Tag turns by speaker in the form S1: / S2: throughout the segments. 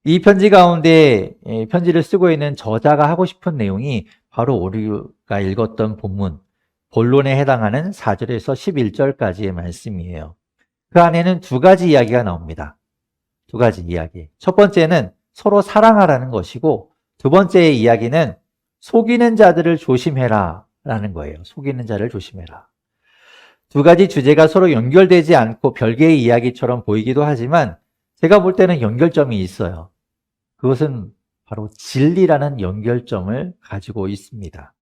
S1: 이 편지 가운데 편지를 쓰고 있는 저자가 하고 싶은 내용이 바로 우리가 읽었던 본문, 본론에 해당하는 4절에서 11절까지의 말씀이에요. 그 안에는 두 가지 이야기가 나옵니다. 두 가지 이야기. 첫 번째는 서로 사랑하라는 것이고, 두 번째 이야기는 속이는 자들을 조심해라 라는 거예요. 속이는 자를 조심해라. 두 가지 주제가 서로 연결되지 않고 별개의 이야기처럼 보이기도 하지만 제가 볼 때는 연결점이 있어요. 그것은 바로 진리라는 연결점을 가지고 있습니다.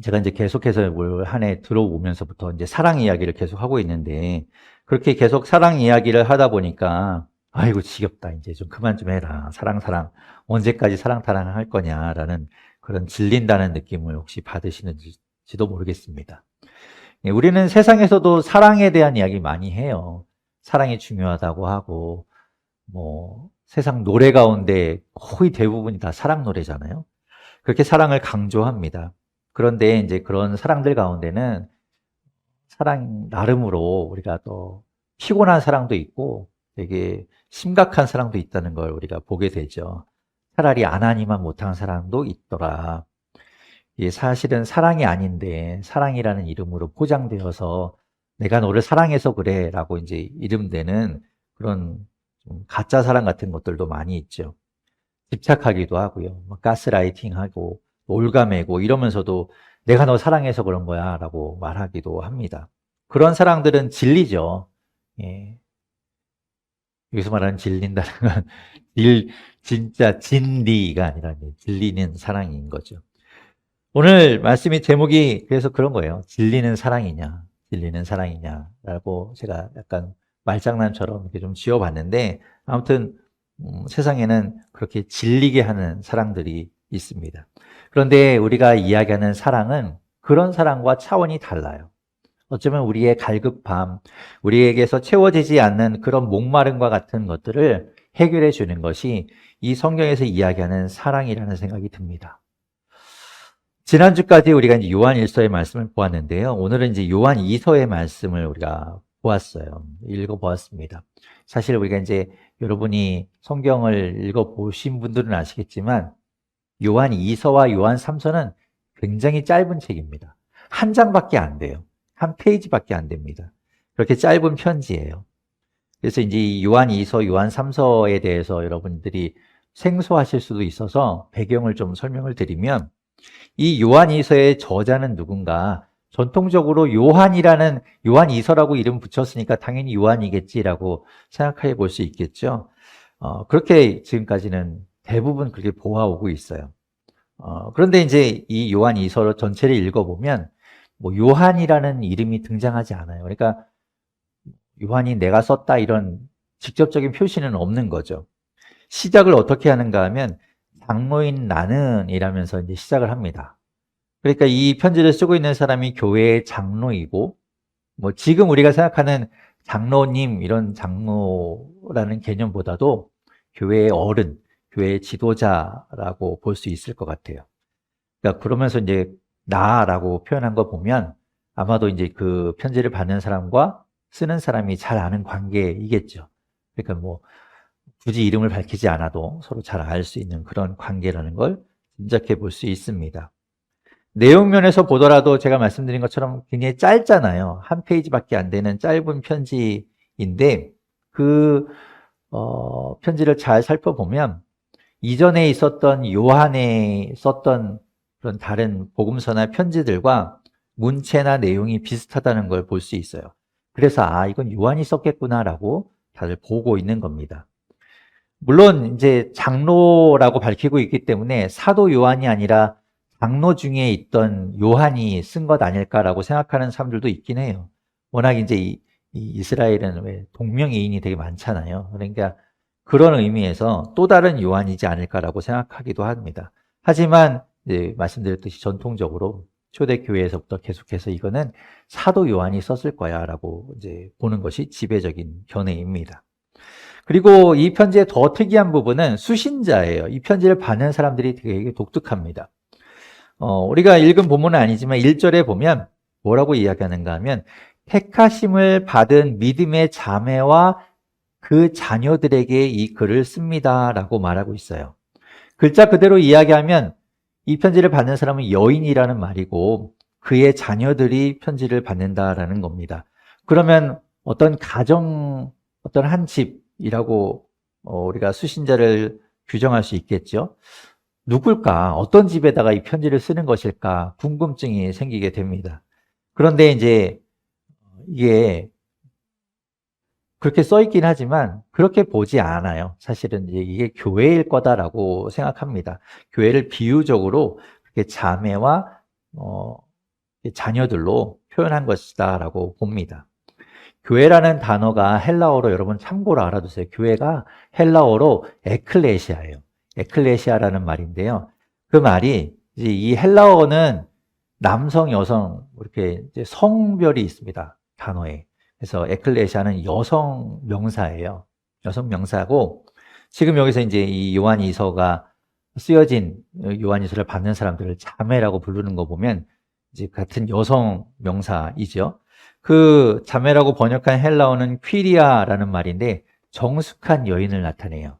S1: 제가 이제 계속해서 올 한 해 들어오면서부터 이제 사랑 이야기를 계속 하고 있는데, 그렇게 계속 사랑 이야기를 하다 보니까 아이고 지겹다, 이제 좀 그만 좀 해라, 사랑 언제까지 사랑 할 거냐라는 그런 질린다는 느낌을 혹시 받으시는지도 모르겠습니다. 우리는 세상에서도 사랑에 대한 이야기 많이 해요. 사랑이 중요하다고 하고, 세상 노래 가운데 거의 대부분이 다 사랑 노래잖아요. 그렇게 사랑을 강조합니다. 그런데 이제 그런 사랑들 가운데는 사랑 나름으로 우리가 또 피곤한 사랑도 있고 되게 심각한 사랑도 있다는 걸 우리가 보게 되죠. 차라리 안 하니만 못한 사랑도 있더라. 이게 사실은 사랑이 아닌데 사랑이라는 이름으로 포장되어서 내가 너를 사랑해서 그래 라고 이제 이름되는 그런 좀 가짜 사랑 같은 것들도 많이 있죠. 집착하기도 하고요. 가스라이팅하고 올가매고 이러면서도 내가 너 사랑해서 그런 거야 라고 말하기도 합니다. 그런 사랑들은 진리죠. 예. 여기서 말하는 질린다는 건 진짜 진리가 아니라 질리는 사랑인 거죠. 오늘 말씀의 제목이 그래서 그런 거예요. 진리는 사랑이냐 라고 제가 약간 말장난처럼 이렇게 좀 지어봤는데, 아무튼 세상에는 그렇게 질리게 하는 사랑들이 있습니다. 그런데 우리가 이야기하는 사랑은 그런 사랑과 차원이 달라요. 어쩌면 우리의 갈급함, 우리에게서 채워지지 않는 그런 목마름과 같은 것들을 해결해 주는 것이 이 성경에서 이야기하는 사랑이라는 생각이 듭니다. 지난주까지 우리가 이제 요한 1서의 말씀을 보았는데요. 오늘은 이제 요한 2서의 말씀을 우리가 보았어요. 읽어보았습니다. 사실 우리가 이제 여러분이 성경을 읽어보신 분들은 아시겠지만 요한 2서와 요한 3서는 굉장히 짧은 책입니다. 한 장밖에 안 돼요. 한 페이지밖에 안 됩니다. 그렇게 짧은 편지예요. 그래서 이제 요한 2서, 요한 3서에 대해서 여러분들이 생소하실 수도 있어서 배경을 좀 설명을 드리면, 이 요한 2서의 저자는 누군가, 전통적으로 요한 2서라고 이름 붙였으니까 당연히 요한이겠지라고 생각해 볼 수 있겠죠. 그렇게 지금까지는 대부분 그렇게 보아오고 있어요. 그런데 이제 이 요한 2서 전체를 읽어보면 요한이라는 이름이 등장하지 않아요. 그러니까 요한이 내가 썼다 이런 직접적인 표시는 없는 거죠. 시작을 어떻게 하는가 하면 장로인 나는 이라면서 이제 시작을 합니다. 그러니까 이 편지를 쓰고 있는 사람이 교회의 장로이고, 지금 우리가 생각하는 장로님 이런 장로라는 개념보다도 교회의 어른, 교회의 지도자라고 볼 수 있을 것 같아요. 그러니까 그러면서 이제 나라고 표현한 거 보면 아마도 이제 그 편지를 받는 사람과 쓰는 사람이 잘 아는 관계이겠죠. 그러니까 굳이 이름을 밝히지 않아도 서로 잘 알 수 있는 그런 관계라는 걸 짐작해 볼 수 있습니다. 내용면에서 보더라도 제가 말씀드린 것처럼 굉장히 짧잖아요. 한 페이지밖에 안 되는 짧은 편지인데, 그 편지를 잘 살펴보면 이전에 있었던 요한에 썼던 그런 다른 복음서나 편지들과 문체나 내용이 비슷하다는 걸 볼 수 있어요. 그래서 이건 요한이 썼겠구나라고 다들 보고 있는 겁니다. 물론 이제 장로라고 밝히고 있기 때문에 사도 요한이 아니라 장로 중에 있던 요한이 쓴 것 아닐까라고 생각하는 사람들도 있긴 해요. 워낙 이제 이 이스라엘은 왜 동명이인이 되게 많잖아요. 그러니까 그런 의미에서 또 다른 요한이지 않을까라고 생각하기도 합니다. 하지만 이제 말씀드렸듯이 전통적으로 초대교회에서부터 계속해서 이거는 사도 요한이 썼을 거야라고 이제 보는 것이 지배적인 견해입니다. 그리고 이 편지의 더 특이한 부분은 수신자예요. 이 편지를 받는 사람들이 되게 독특합니다. 우리가 읽은 본문은 아니지만 1절에 보면 뭐라고 이야기하는가 하면 택하심을 받은 믿음의 자매와 그 자녀들에게 이 글을 씁니다 라고 말하고 있어요. 글자 그대로 이야기하면 이 편지를 받는 사람은 여인이라는 말이고 그의 자녀들이 편지를 받는다라는 겁니다. 그러면 어떤 가정, 어떤 한 집이라고 우리가 수신자를 규정할 수 있겠죠. 누굴까? 어떤 집에다가 이 편지를 쓰는 것일까? 궁금증이 생기게 됩니다. 그런데 이제 이게 그렇게 써 있긴 하지만 그렇게 보지 않아요. 사실은 이게 교회일 거다라고 생각합니다. 교회를 비유적으로 그렇게 자매와 자녀들로 표현한 것이다라고 봅니다. 교회라는 단어가 헬라어로 여러분 참고로 알아두세요. 교회가 헬라어로 에클레시아예요. 에클레시아라는 말인데요. 그 말이 이제 이 헬라어는 남성, 여성 이렇게 이제 성별이 있습니다. 단어에. 그래서 에클레시아는 여성 명사예요. 여성 명사고 지금 여기서 이제 이 요한이서가 쓰여진 요한이서를 받는 사람들을 자매라고 부르는 거 보면 이제 같은 여성 명사이죠. 그 자매라고 번역한 헬라어는 퀴리아라는 말인데 정숙한 여인을 나타내요.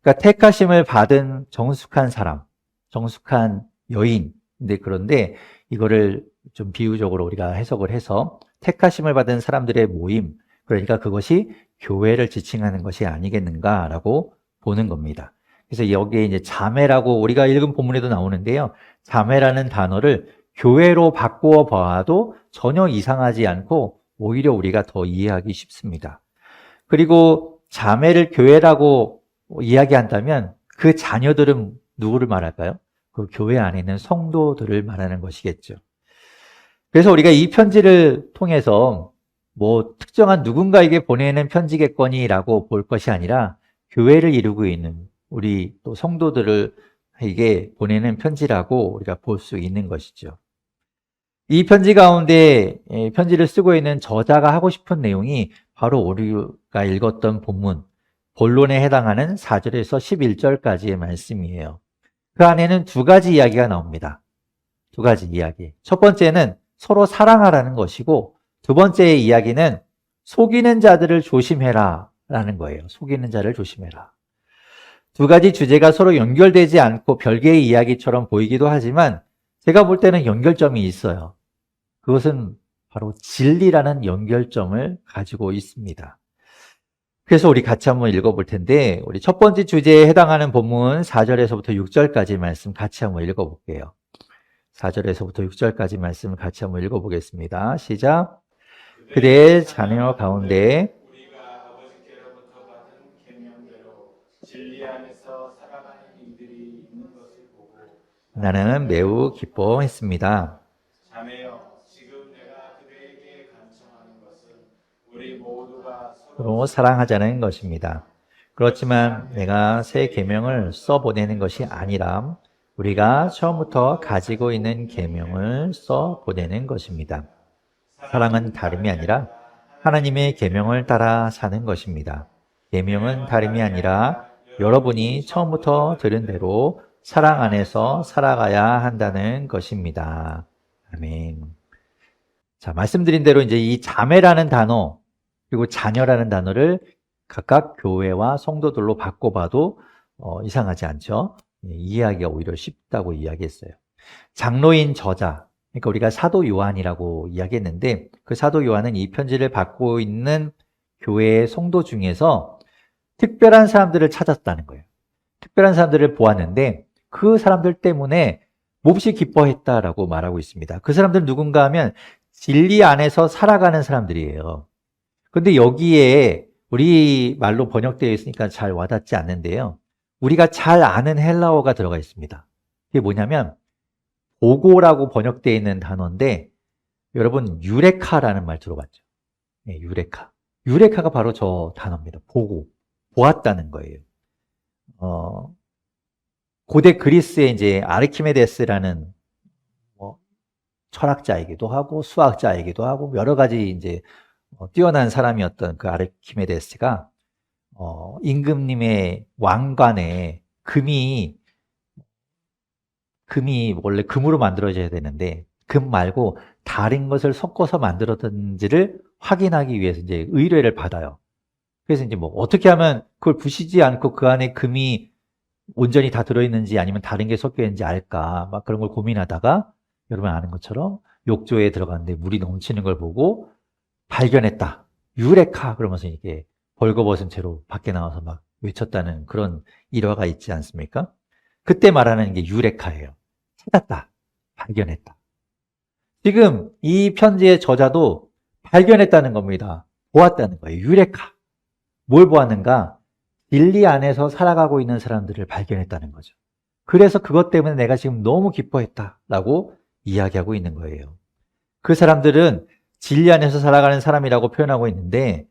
S1: 그러니까 택하심을 받은 정숙한 사람, 정숙한 여인. 그런데 이거를 좀 비유적으로 우리가 해석을 해서 택하심을 받은 사람들의 모임, 그러니까 그것이 교회를 지칭하는 것이 아니겠는가라고 보는 겁니다. 그래서 여기에 이제 자매라고 우리가 읽은 본문에도 나오는데요. 자매라는 단어를 교회로 바꾸어 봐도 전혀 이상하지 않고 오히려 우리가 더 이해하기 쉽습니다. 그리고 자매를 교회라고 이야기한다면 그 자녀들은 누구를 말할까요? 그 교회 안에 있는 성도들을 말하는 것이겠죠. 그래서 우리가 이 편지를 통해서 뭐 특정한 누군가에게 보내는 편지겠거니라고 볼 것이 아니라 교회를 이루고 있는 우리 또 성도들에게 보내는 편지라고 우리가 볼 수 있는 것이죠. 이 편지 가운데 편지를 쓰고 있는 저자가 하고 싶은 내용이 바로 우리가 읽었던 본문 본론에 해당하는 4절에서 11절까지의 말씀이에요. 그 안에는 두 가지 이야기가 나옵니다. 두 가지 이야기. 첫 번째는 서로 사랑하라는 것이고 두 번째 이야기는 속이는 자들을 조심해라 라는 거예요. 속이는 자를 조심해라. 두 가지 주제가 서로 연결되지 않고 별개의 이야기처럼 보이기도 하지만 제가 볼 때는 연결점이 있어요. 그것은 바로 진리라는 연결점을 가지고 있습니다. 그래서 우리 같이 한번 읽어볼 텐데 우리 첫 번째 주제에 해당하는 본문 4절에서부터 6절까지 말씀 같이 한번 읽어볼게요. 4절에서부터 6절까지 말씀을 같이 한번 읽어보겠습니다. 시작. 그대의 자녀 가운데
S2: 우리가 아버지께로부터 받은 계명대로 진리 안에서 살아가는 이들이 있는 것을 보고
S1: 나는 매우 기뻐했습니다.
S2: 자매여, 지금 내가 그대에게 간청하는 것은 우리 모두가
S1: 서로 사랑하자는 것입니다. 그렇지만 내가 새 계명을 써보내는 것이 아니라 우리가 처음부터 가지고 있는 계명을 써보내는 것입니다. 사랑은 다름이 아니라 하나님의 계명을 따라 사는 것입니다. 계명은 다름이 아니라 여러분이 처음부터 들은 대로 사랑 안에서 살아가야 한다는 것입니다. 아멘. 자, 말씀드린 대로 이제 이 자매라는 단어 그리고 자녀라는 단어를 각각 교회와 성도들로 바꿔봐도 이상하지 않죠? 이해하기가 오히려 쉽다고 이야기했어요. 장로인 저자, 그러니까 우리가 사도 요한이라고 이야기했는데 그 사도 요한은 이 편지를 받고 있는 교회의 성도 중에서 특별한 사람들을 찾았다는 거예요. 특별한 사람들을 보았는데 그 사람들 때문에 몹시 기뻐했다라고 말하고 있습니다. 그 사람들은 누군가 하면 진리 안에서 살아가는 사람들이에요. 근데 여기에 우리 말로 번역되어 있으니까 잘 와닿지 않는데요. 우리가 잘 아는 헬라어가 들어가 있습니다. 그게 뭐냐면 보고라고 번역되어 있는 단어인데 여러분 유레카라는 말 들어봤죠? 네, 유레카. 유레카가 바로 저 단어입니다. 보고, 보았다는 거예요. 고대 그리스의 이제 아르키메데스라는 철학자이기도 하고 수학자이기도 하고 여러 가지 이제 뛰어난 사람이었던 그 아르키메데스가 임금님의 왕관에 금이 원래 금으로 만들어져야 되는데 금 말고 다른 것을 섞어서 만들었던지를 확인하기 위해서 이제 의뢰를 받아요. 그래서 이제 뭐 어떻게 하면 그걸 부시지 않고 그 안에 금이 온전히 다 들어있는지 아니면 다른 게 섞여 있는지 알까 막 그런 걸 고민하다가 여러분 아는 것처럼 욕조에 들어갔는데 물이 넘치는 걸 보고 발견했다. 유레카 그러면서 이게 벌거벗은 채로 밖에 나와서 막 외쳤다는 그런 일화가 있지 않습니까? 그때 말하는 게 유레카예요. 찾았다. 발견했다. 지금 이 편지의 저자도 발견했다는 겁니다. 보았다는 거예요. 유레카. 뭘 보았는가? 진리 안에서 살아가고 있는 사람들을 발견했다는 거죠. 그래서 그것 때문에 내가 지금 너무 기뻐했다라고 이야기하고 있는 거예요. 그 사람들은 진리 안에서 살아가는 사람이라고 표현하고 있는데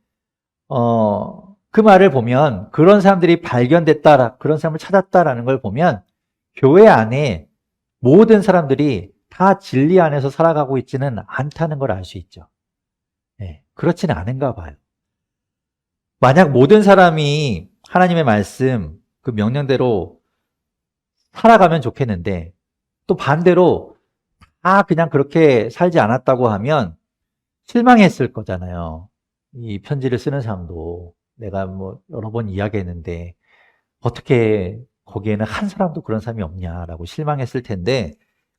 S1: 그 말을 보면 그런 사람들이 발견됐다, 그런 사람을 찾았다라는 걸 보면 교회 안에 모든 사람들이 다 진리 안에서 살아가고 있지는 않다는 걸 알 수 있죠. 네, 그렇지는 않은가 봐요. 만약 모든 사람이 하나님의 말씀, 그 명령대로 살아가면 좋겠는데 또 반대로 다 그냥 그렇게 살지 않았다고 하면 실망했을 거잖아요. 이 편지를 쓰는 사람도 내가 뭐 여러 번 이야기했는데 어떻게 거기에는 한 사람도 그런 사람이 없냐라고 실망했을 텐데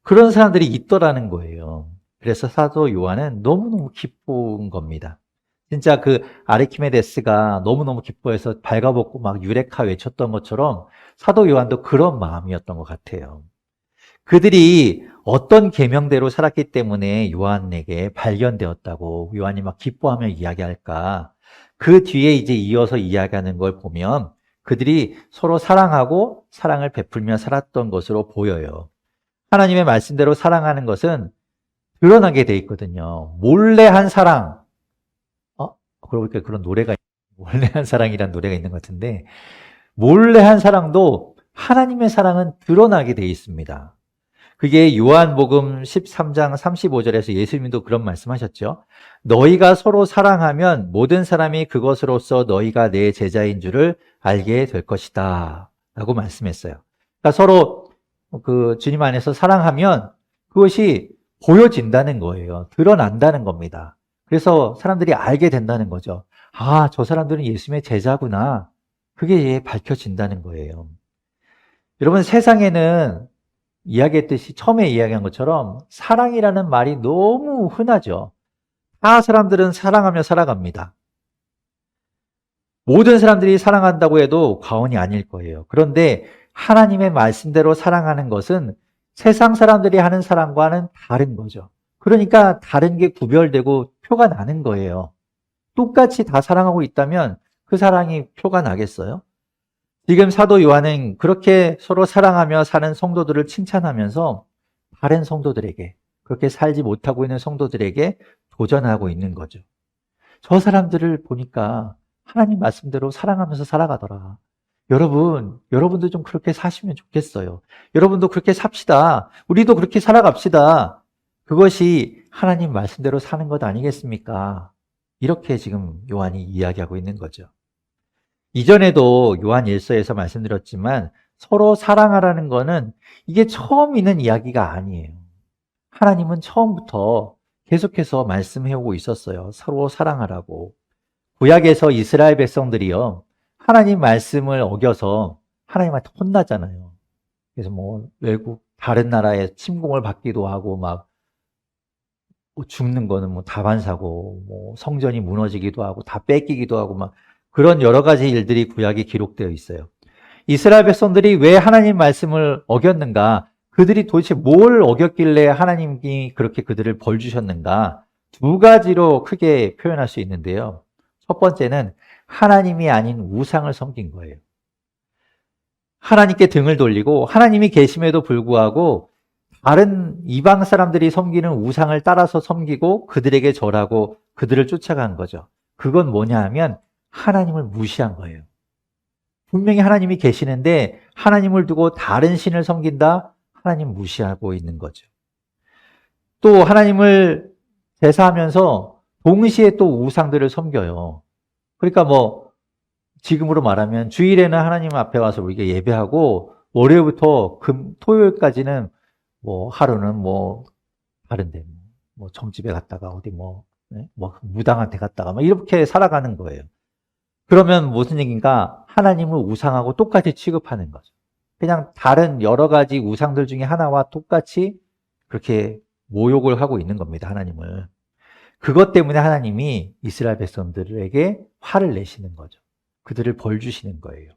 S1: 그런 사람들이 있더라는 거예요. 그래서 사도 요한은 너무너무 기쁜 겁니다. 진짜 그 아르키메데스가 너무너무 기뻐해서 발가벗고 막 유레카 외쳤던 것처럼 사도 요한도 그런 마음이었던 것 같아요. 그들이 어떤 계명대로 살았기 때문에 요한에게 발견되었다고 요한이 막 기뻐하며 이야기할까? 그 뒤에 이제 이어서 이야기하는 걸 보면 그들이 서로 사랑하고 사랑을 베풀며 살았던 것으로 보여요. 하나님의 말씀대로 사랑하는 것은 드러나게 돼 있거든요. 몰래 한 사랑. 그러고 보니까 그런 노래가 몰래 한 사랑이란 노래가 있는 것 같은데 몰래 한 사랑도 하나님의 사랑은 드러나게 돼 있습니다. 그게 요한복음 13장 35절에서 예수님도 그런 말씀하셨죠. 너희가 서로 사랑하면 모든 사람이 그것으로서 너희가 내 제자인 줄을 알게 될 것이다 라고 말씀했어요. 그러니까 서로 그 주님 안에서 사랑하면 그것이 보여진다는 거예요. 드러난다는 겁니다. 그래서 사람들이 알게 된다는 거죠. 아, 저 사람들은 예수님의 제자구나. 그게 밝혀진다는 거예요. 여러분, 세상에는 이야기했듯이 처음에 이야기한 것처럼 사랑이라는 말이 너무 흔하죠. 다 사람들은 사랑하며 살아갑니다. 모든 사람들이 사랑한다고 해도 과언이 아닐 거예요. 그런데 하나님의 말씀대로 사랑하는 것은 세상 사람들이 하는 사랑과는 다른 거죠. 그러니까 다른 게 구별되고 표가 나는 거예요. 똑같이 다 사랑하고 있다면 그 사랑이 표가 나겠어요? 지금 사도 요한은 그렇게 서로 사랑하며 사는 성도들을 칭찬하면서 다른 성도들에게, 그렇게 살지 못하고 있는 성도들에게 도전하고 있는 거죠. 저 사람들을 보니까 하나님 말씀대로 사랑하면서 살아가더라. 여러분도 좀 그렇게 사시면 좋겠어요. 여러분도 그렇게 삽시다. 우리도 그렇게 살아갑시다. 그것이 하나님 말씀대로 사는 것 아니겠습니까? 이렇게 지금 요한이 이야기하고 있는 거죠. 이전에도 요한 1서에서 말씀드렸지만 서로 사랑하라는 거는 이게 처음 있는 이야기가 아니에요. 하나님은 처음부터 계속해서 말씀해오고 있었어요. 서로 사랑하라고. 구약에서 이스라엘 백성들이요. 하나님 말씀을 어겨서 하나님한테 혼나잖아요. 그래서 뭐 외국 다른 나라에 침공을 받기도 하고 막 죽는 거는 뭐 다반사고 뭐 성전이 무너지기도 하고 다 뺏기기도 하고 막 그런 여러 가지 일들이 구약에 기록되어 있어요. 이스라엘 백성들이 왜 하나님 말씀을 어겼는가? 그들이 도대체 뭘 어겼길래 하나님이 그렇게 그들을 벌 주셨는가? 두 가지로 크게 표현할 수 있는데요. 첫 번째는 하나님이 아닌 우상을 섬긴 거예요. 하나님께 등을 돌리고 하나님이 계심에도 불구하고 다른 이방 사람들이 섬기는 우상을 따라서 섬기고 그들에게 절하고 그들을 쫓아간 거죠. 그건 뭐냐 하면 하나님을 무시한 거예요. 분명히 하나님이 계시는데 하나님을 두고 다른 신을 섬긴다? 하나님 무시하고 있는 거죠. 또 하나님을 제사하면서 동시에 또 우상들을 섬겨요. 그러니까 뭐 지금으로 말하면 주일에는 하나님 앞에 와서 우리가 예배하고 월요일부터 토요일까지는 뭐 하루는 뭐 다른데 뭐 점집에 갔다가 어디 네? 무당한테 갔다가 막 이렇게 살아가는 거예요. 그러면 무슨 얘기인가? 하나님을 우상하고 똑같이 취급하는 거죠. 그냥 다른 여러 가지 우상들 중에 하나와 똑같이 그렇게 모욕을 하고 있는 겁니다, 하나님을. 그것 때문에 하나님이 이스라엘 백성들에게 화를 내시는 거죠. 그들을 벌 주시는 거예요.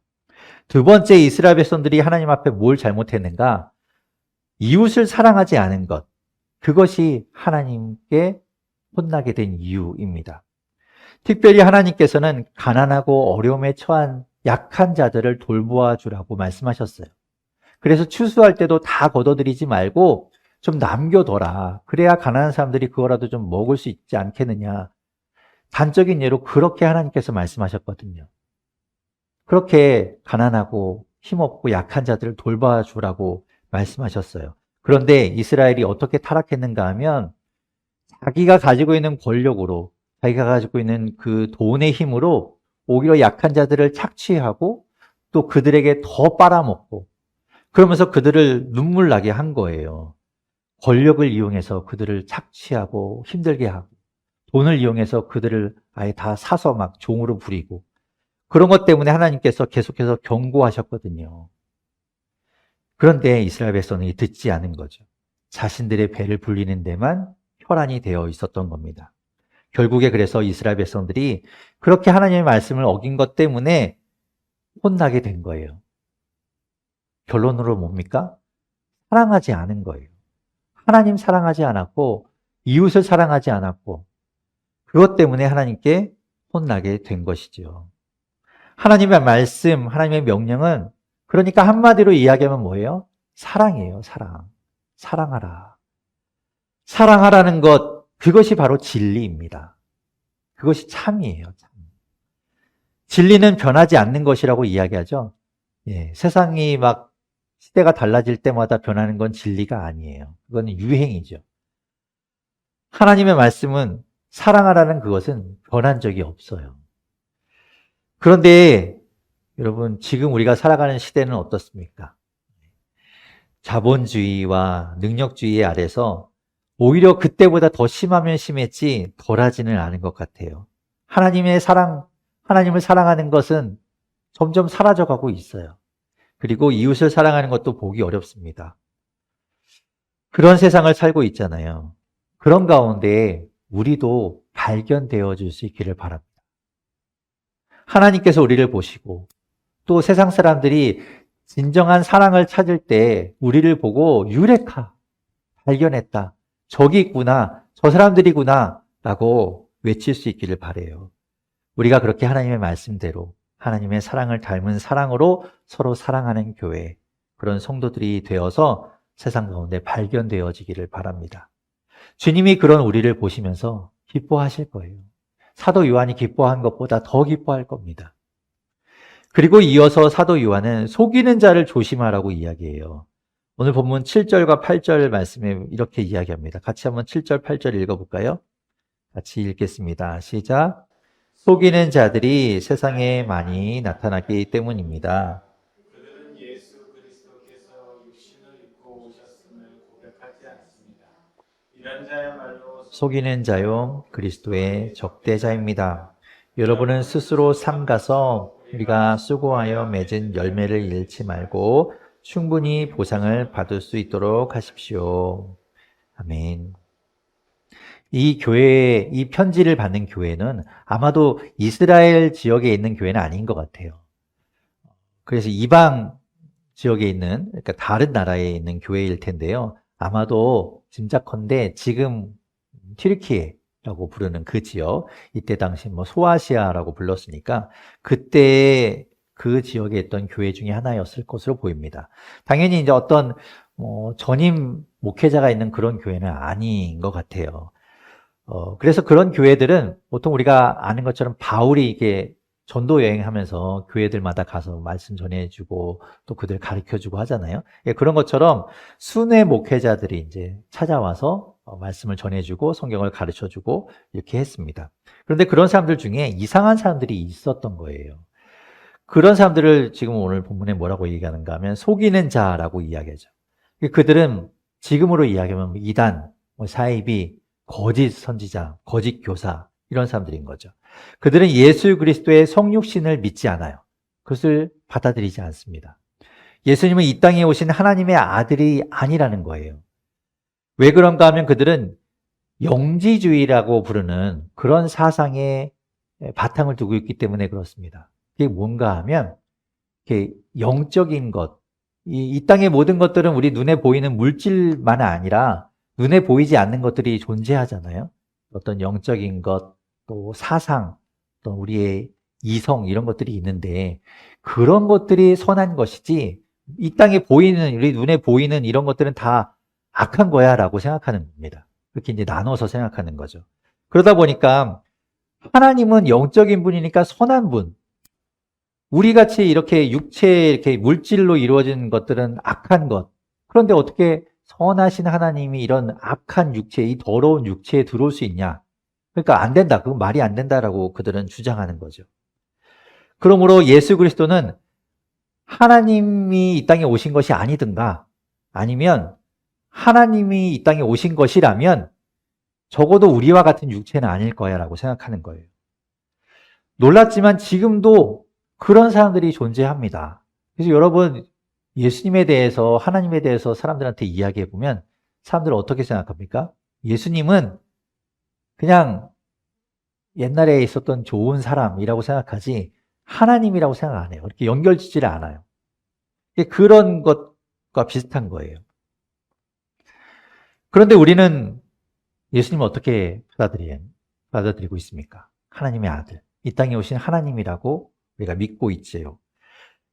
S1: 두 번째, 이스라엘 백성들이 하나님 앞에 뭘 잘못했는가? 이웃을 사랑하지 않은 것. 그것이 하나님께 혼나게 된 이유입니다. 특별히 하나님께서는 가난하고 어려움에 처한 약한 자들을 돌보아 주라고 말씀하셨어요. 그래서 추수할 때도 다 걷어들이지 말고 좀 남겨둬라. 그래야 가난한 사람들이 그거라도 좀 먹을 수 있지 않겠느냐. 단적인 예로 그렇게 하나님께서 말씀하셨거든요. 그렇게 가난하고 힘없고 약한 자들을 돌봐 주라고 말씀하셨어요. 그런데 이스라엘이 어떻게 타락했는가 하면 자기가 가지고 있는 권력으로, 자기가 가지고 있는 그 돈의 힘으로 오히려 약한 자들을 착취하고 또 그들에게 더 빨아먹고 그러면서 그들을 눈물 나게 한 거예요. 권력을 이용해서 그들을 착취하고 힘들게 하고 돈을 이용해서 그들을 아예 다 사서 막 종으로 부리고 그런 것 때문에 하나님께서 계속해서 경고하셨거든요. 그런데 이스라엘 백성이 듣지 않은 거죠. 자신들의 배를 불리는 데만 혈안이 되어 있었던 겁니다. 결국에 그래서 이스라엘 백성들이 그렇게 하나님의 말씀을 어긴 것 때문에 혼나게 된 거예요. 결론으로 뭡니까? 사랑하지 않은 거예요. 하나님 사랑하지 않았고 이웃을 사랑하지 않았고 그것 때문에 하나님께 혼나게 된 것이죠. 하나님의 말씀, 하나님의 명령은 그러니까 한마디로 이야기하면 뭐예요? 사랑이에요, 사랑. 사랑하라. 사랑하라는 것, 그것이 바로 진리입니다. 그것이 참이에요, 참. 진리는 변하지 않는 것이라고 이야기하죠. 예, 세상이 막 시대가 달라질 때마다 변하는 건 진리가 아니에요. 그건 유행이죠. 하나님의 말씀은 사랑하라는 그것은 변한 적이 없어요. 그런데 여러분, 지금 우리가 살아가는 시대는 어떻습니까? 자본주의와 능력주의 아래서 오히려 그때보다 더 심하면 심했지 덜하지는 않은 것 같아요. 하나님의 사랑, 하나님을 사랑하는 것은 점점 사라져가고 있어요. 그리고 이웃을 사랑하는 것도 보기 어렵습니다. 그런 세상을 살고 있잖아요. 그런 가운데 우리도 발견되어 줄 수 있기를 바랍니다. 하나님께서 우리를 보시고 또 세상 사람들이 진정한 사랑을 찾을 때 우리를 보고 유레카, 발견했다. 저기 있구나. 저 사람들이구나. 라고 외칠 수 있기를 바라요. 우리가 그렇게 하나님의 말씀대로 하나님의 사랑을 닮은 사랑으로 서로 사랑하는 교회, 그런 성도들이 되어서 세상 가운데 발견되어지기를 바랍니다. 주님이 그런 우리를 보시면서 기뻐하실 거예요. 사도 요한이 기뻐한 것보다 더 기뻐할 겁니다. 그리고 이어서 사도 요한은 속이는 자를 조심하라고 이야기해요. 오늘 본문 7절과 8절 말씀에 이렇게 이야기합니다. 같이 한번 7절, 8절 읽어볼까요? 같이 읽겠습니다. 시작. 속이는 자들이 세상에 많이 나타났기 때문입니다.
S2: 그들은 예수 그리스도께서 육신을 입고 오셨음을 고백하지 않습니다. 이런 자야말로
S1: 속이는 자요 그리스도의 적대자입니다. 여러분은 스스로 삼가서 우리가 수고하여 맺은 열매를 잃지 말고 충분히 보상을 받을 수 있도록 하십시오. 아멘. 이 교회, 이 편지를 받는 교회는 아마도 이스라엘 지역에 있는 교회는 아닌 것 같아요. 그래서 이방 지역에 있는, 그러니까 다른 나라에 있는 교회일 텐데요. 아마도 짐작컨대 지금 튀르키예라고 부르는 그 지역, 이때 당시 소아시아라고 불렀으니까 그때 그 지역에 있던 교회 중에 하나였을 것으로 보입니다. 당연히 이제 어떤 전임 목회자가 있는 그런 교회는 아닌 것 같아요. 그래서 그런 교회들은 보통 우리가 아는 것처럼 바울이 이게 전도 여행하면서 교회들마다 가서 말씀 전해주고 또 그들 가르쳐주고 하잖아요. 예, 그런 것처럼 순회 목회자들이 이제 찾아와서 말씀을 전해주고 성경을 가르쳐주고 이렇게 했습니다. 그런데 그런 사람들 중에 이상한 사람들이 있었던 거예요. 그런 사람들을 지금 오늘 본문에 뭐라고 얘기하는가 하면 속이는 자라고 이야기하죠. 그들은 지금으로 이야기하면 이단, 사이비, 거짓 선지자, 거짓 교사 이런 사람들인 거죠. 그들은 예수 그리스도의 성육신을 믿지 않아요. 그것을 받아들이지 않습니다. 예수님은 이 땅에 오신 하나님의 아들이 아니라는 거예요. 왜 그런가 하면 그들은 영지주의라고 부르는 그런 사상에 바탕을 두고 있기 때문에 그렇습니다. 그게 뭔가 하면 이렇게 영적인 것, 이 땅의 모든 것들은 우리 눈에 보이는 물질만 아니라 눈에 보이지 않는 것들이 존재하잖아요. 어떤 영적인 것, 또 사상, 또 우리의 이성 이런 것들이 있는데 그런 것들이 선한 것이지 이 땅에 보이는 우리 눈에 보이는 이런 것들은 다 악한 거야 라고 생각하는 겁니다. 그렇게 이제 나눠서 생각하는 거죠. 그러다 보니까 하나님은 영적인 분이니까 선한 분, 우리 같이 이렇게 육체, 이렇게 물질로 이루어진 것들은 악한 것. 그런데 어떻게 선하신 하나님이 이런 악한 육체, 이 더러운 육체에 들어올 수 있냐? 그러니까 안 된다. 그건 말이 안 된다라고 그들은 주장하는 거죠. 그러므로 예수 그리스도는 하나님이 이 땅에 오신 것이 아니든가 아니면 하나님이 이 땅에 오신 것이라면 적어도 우리와 같은 육체는 아닐 거야 라고 생각하는 거예요. 놀랍지만 지금도 그런 사람들이 존재합니다. 그래서 여러분 예수님에 대해서 하나님에 대해서 사람들한테 이야기해 보면 사람들은 어떻게 생각합니까? 예수님은 그냥 옛날에 있었던 좋은 사람이라고 생각하지 하나님이라고 생각 안 해요. 이렇게 연결짓지를 않아요. 그런 것과 비슷한 거예요. 그런데 우리는 예수님을 어떻게 받아들이고 있습니까? 하나님의 아들, 이 땅에 오신 하나님이라고 우리가 믿고 있지요.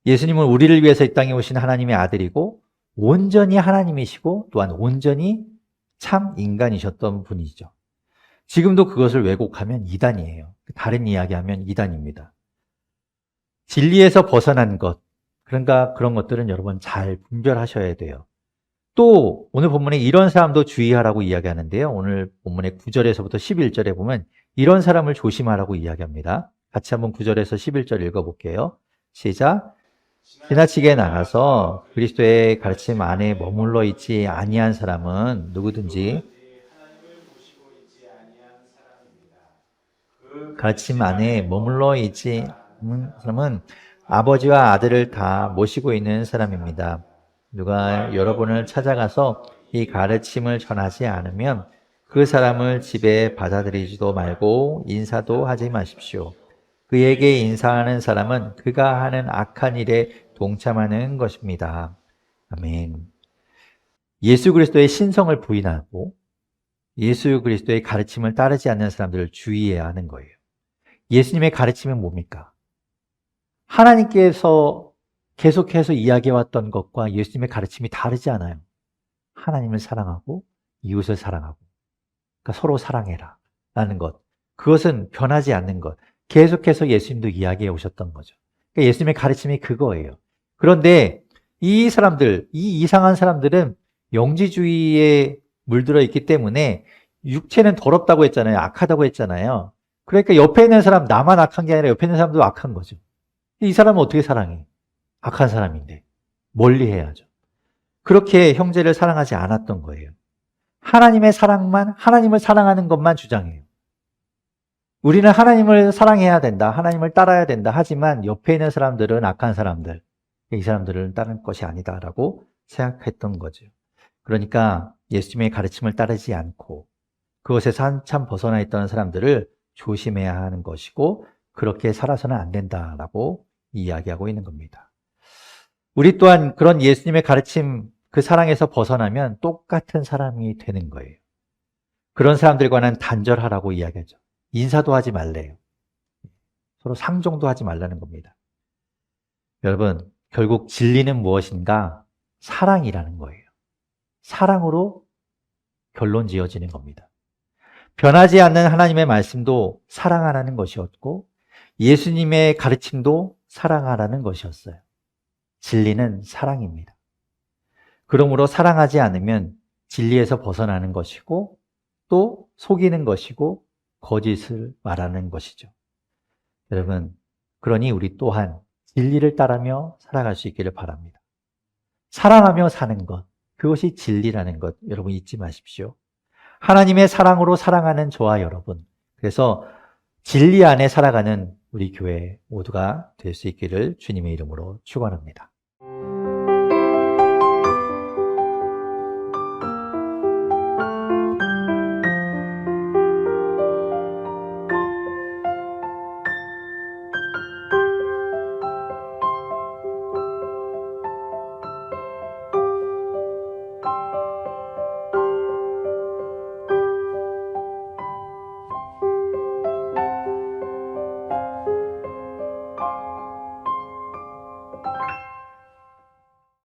S1: 예수님은 우리를 위해서 이 땅에 오신 하나님의 아들이고 온전히 하나님이시고 또한 온전히 참 인간이셨던 분이죠. 지금도 그것을 왜곡하면 이단이에요. 다른 이야기하면 이단입니다. 진리에서 벗어난 것, 그러니까 그런 것들은 여러분 잘 분별하셔야 돼요. 또 오늘 본문에 이런 사람도 주의하라고 이야기하는데요. 오늘 본문의 9절에서부터 11절에 보면 이런 사람을 조심하라고 이야기합니다. 같이 한번 9절에서 11절 읽어볼게요. 시작. 지나치게 나가서 그리스도의 가르침 안에 머물러 있지 아니한 사람은 누구든지
S2: 하나님을 모시고 있지 아니한 사람입니다. 그
S1: 가르침 안에 머물러 있지 않는 사람은 아버지와 아들을 다 모시고 있는 사람입니다. 누가 여러분을 찾아가서 이 가르침을 전하지 않으면 그 사람을 집에 받아들이지도 말고 인사도 하지 마십시오. 그에게 인사하는 사람은 그가 하는 악한 일에 동참하는 것입니다. 아멘. 예수 그리스도의 신성을 부인하고 예수 그리스도의 가르침을 따르지 않는 사람들을 주의해야 하는 거예요. 예수님의 가르침은 뭡니까? 하나님께서 계속해서 이야기해왔던 것과 예수님의 가르침이 다르지 않아요. 하나님을 사랑하고 이웃을 사랑하고 그러니까 서로 사랑해라 라는 것. 그것은 변하지 않는 것. 계속해서 예수님도 이야기해 오셨던 거죠. 그러니까 예수님의 가르침이 그거예요. 그런데 이 사람들, 이 이상한 사람들은 영지주의에 물들어 있기 때문에 육체는 더럽다고 했잖아요. 악하다고 했잖아요. 그러니까 옆에 있는 사람, 나만 악한 게 아니라 옆에 있는 사람도 악한 거죠. 이 사람은 어떻게 사랑해? 악한 사람인데 멀리 해야죠. 그렇게 형제를 사랑하지 않았던 거예요. 하나님의 사랑만, 하나님을 사랑하는 것만 주장해요. 우리는 하나님을 사랑해야 된다. 하나님을 따라야 된다. 하지만 옆에 있는 사람들은 악한 사람들. 이 사람들은 따를 것이 아니다라고 생각했던 거죠. 그러니까 예수님의 가르침을 따르지 않고 그것에서 한참 벗어나 있던 사람들을 조심해야 하는 것이고 그렇게 살아서는 안 된다라고 이야기하고 있는 겁니다. 우리 또한 그런 예수님의 가르침, 그 사랑에서 벗어나면 똑같은 사람이 되는 거예요. 그런 사람들과는 단절하라고 이야기하죠. 인사도 하지 말래요. 서로 상종도 하지 말라는 겁니다. 여러분, 결국 진리는 무엇인가? 사랑이라는 거예요. 사랑으로 결론 지어지는 겁니다. 변하지 않는 하나님의 말씀도 사랑하라는 것이었고 예수님의 가르침도 사랑하라는 것이었어요. 진리는 사랑입니다. 그러므로 사랑하지 않으면 진리에서 벗어나는 것이고 또 속이는 것이고 거짓을 말하는 것이죠. 여러분, 그러니 우리 또한 진리를 따르며 살아갈 수 있기를 바랍니다. 사랑하며 사는 것, 그것이 진리라는 것 여러분 잊지 마십시오. 하나님의 사랑으로 사랑하는 저와 여러분, 그래서 진리 안에 살아가는 우리 교회 모두가 될 수 있기를 주님의 이름으로 축원합니다.